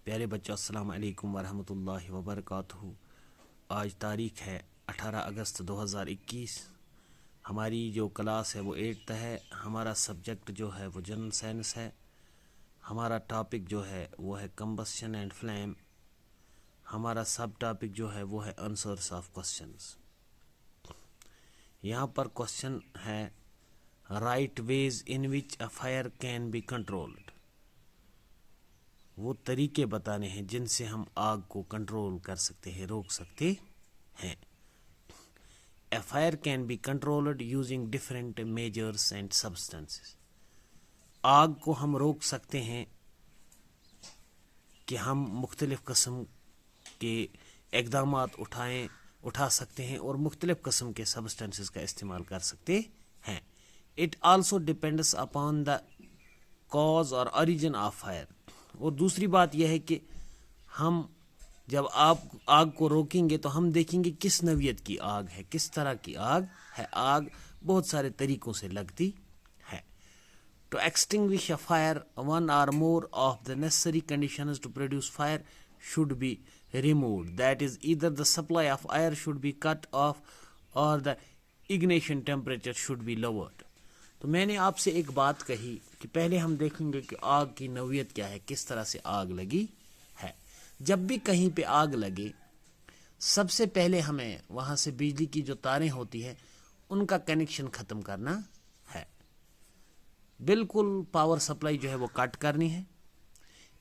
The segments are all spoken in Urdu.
پیارے بچوں السلام علیکم ورحمۃ اللہ وبرکاتہ۔ آج تاریخ ہے 18 اگست 2021۔ ہماری جو کلاس ہے وہ 8th ہے۔ ہمارا سبجیکٹ جو ہے وہ جنرل سائنس ہے۔ ہمارا ٹاپک جو ہے وہ ہے کمبسشن اینڈ فلیم۔ ہمارا سب ٹاپک جو ہے وہ ہے آنسرس آف کوسچنز۔ یہاں پر کوسچن ہے right ways in which a fire can be controlled. وہ طریقے بتانے ہیں جن سے ہم آگ کو کنٹرول کر سکتے ہیں، روک سکتے ہیں۔ A fire can be controlled using different measures and substances. آگ کو ہم روک سکتے ہیں کہ ہم مختلف قسم کے اقدامات اٹھا سکتے ہیں اور مختلف قسم کے سبسٹنسز کا استعمال کر سکتے ہیں۔ It also depends upon the cause اور اوریجن آف فائر۔ اور دوسری بات یہ ہے کہ ہم جب آگ کو روکیں گے تو ہم دیکھیں گے کس نوعیت کی آگ ہے، کس طرح کی آگ ہے۔ آگ بہت سارے طریقوں سے لگتی ہے۔ To extinguish a fire, one or more of the necessary conditions to produce fire should be removed. That is, either the supply of air should be cut off or the ignition temperature should be lowered. تو میں نے آپ سے ایک بات کہی کہ پہلے ہم دیکھیں گے کہ آگ کی نوعیت کیا ہے، کس طرح سے آگ لگی ہے۔ جب بھی کہیں پہ آگ لگے سب سے پہلے ہمیں وہاں سے بجلی کی جو تاریں ہوتی ہیں ان کا کنیکشن ختم کرنا ہے، بالکل پاور سپلائی جو ہے وہ کٹ کرنی ہے۔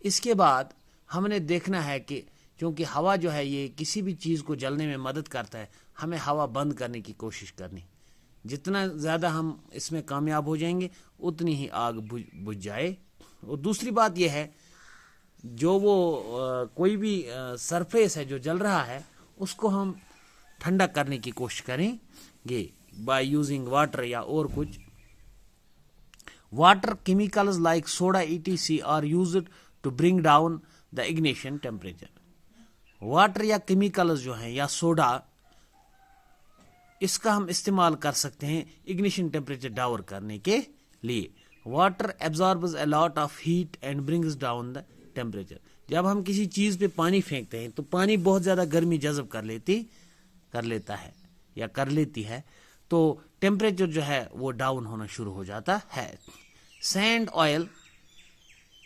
اس کے بعد ہم نے دیکھنا ہے کہ چونکہ ہوا جو ہے یہ کسی بھی چیز کو جلنے میں مدد کرتا ہے، ہمیں ہوا بند کرنے کی کوشش کرنی۔ جتنا زیادہ ہم اس میں کامیاب ہو جائیں گے اتنی ہی آگ بجھ جائے۔ اور دوسری بات یہ ہے جو وہ کوئی بھی سرفیس ہے جو جل رہا ہے اس کو ہم ٹھنڈا کرنے کی کوشش کریں گے بائی یوزنگ واٹر یا اور کچھ۔ Water chemicals like soda ETC are used to bring down the ignition temperature. Water یا کیمیکلز جو ہیں یا سوڈا، اس کا ہم استعمال کر سکتے ہیں اگنیشن ٹیمپریچر ڈاؤن کرنے کے لیے۔ Water absorbs a lot of heat and brings down the temperature. جب ہم کسی چیز پہ پانی پھینکتے ہیں تو پانی بہت زیادہ گرمی جذب کر لیتا ہے یا کر لیتی ہے، تو ٹیمپریچر جو ہے وہ ڈاؤن ہونا شروع ہو جاتا ہے۔ Sand oil,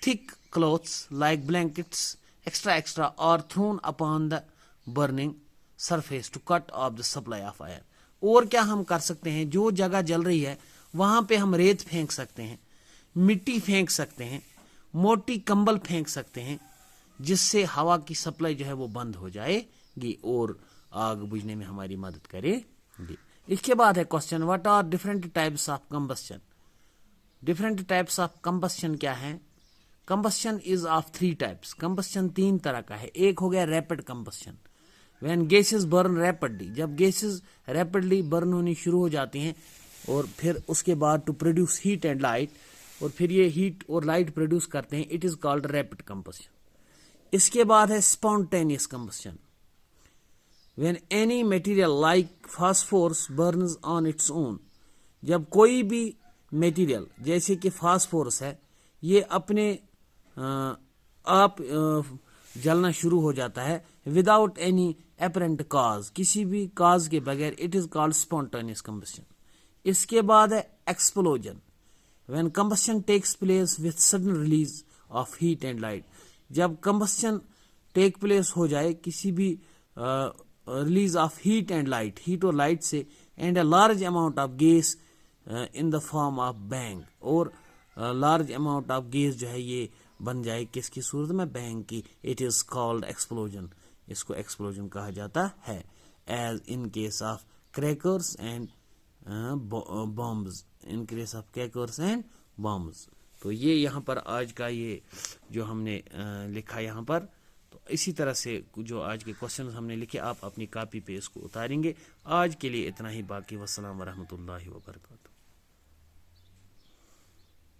thick clothes like blankets extra are thrown upon the burning surface to cut off the supply of air. اور کیا ہم کر سکتے ہیں، جو جگہ جل رہی ہے وہاں پہ ہم ریت پھینک سکتے ہیں، مٹی پھینک سکتے ہیں، موٹی کمبل پھینک سکتے ہیں، جس سے ہوا کی سپلائی جو ہے وہ بند ہو جائے گی اور آگ بجھنے میں ہماری مدد کرے گی۔ اس کے بعد ہے question what are different types of combustion. Different types of combustion کیا ہے؟ کمبسشن از آف 3 ٹائپس۔ کمبسشن 3 طرح کا ہے۔ ایک ہو گیا rapid combustion, when gases burn rapidly, جب گیسز ریپڈلی برن ہونی شروع ہو جاتی ہیں اور پھر اس کے بعد to produce heat and light, اور پھر یہ ہیٹ اور لائٹ پروڈیوس کرتے ہیں، it is called rapid combustion. اس کے بعد ہے spontaneous combustion, when any material like phosphorus burns on its own, جب کوئی بھی میٹیریل جیسے کہ فاسفورس ہے یہ اپنے آپ جلنا شروع ہو جاتا ہے وداؤٹ اینی اپرنٹ کاز، کسی بھی کاز کے بغیر، it is called spontaneous combustion. اس کے بعد ہے explosion, when combustion takes place with sudden release of heat and light, جب کمبسشن ٹیک پلیس ہو جائے کسی بھی release of heat and light, heat اور لائٹ سے، and a large amount of gas in the form of bang, اور لارج اماؤنٹ آف گیس جو ہے یہ بن جائے کس کی صورت میں؟ بینگ کی، اٹ از کالڈ ایکسپلوژن۔ اس کو ایکسپلوژن کہا جاتا ہے، as in case of crackers and bombs, in case of crackers and bombs. تو یہ یہاں پر آج کا یہ جو ہم نے لکھا یہاں پر، تو اسی طرح سے جو آج کے کوشچنز ہم نے لکھے آپ اپنی کاپی پہ اس کو اتاریں گے۔ آج کے لیے اتنا ہی، باقی والسلام ورحمۃ اللہ وبرکاتہ۔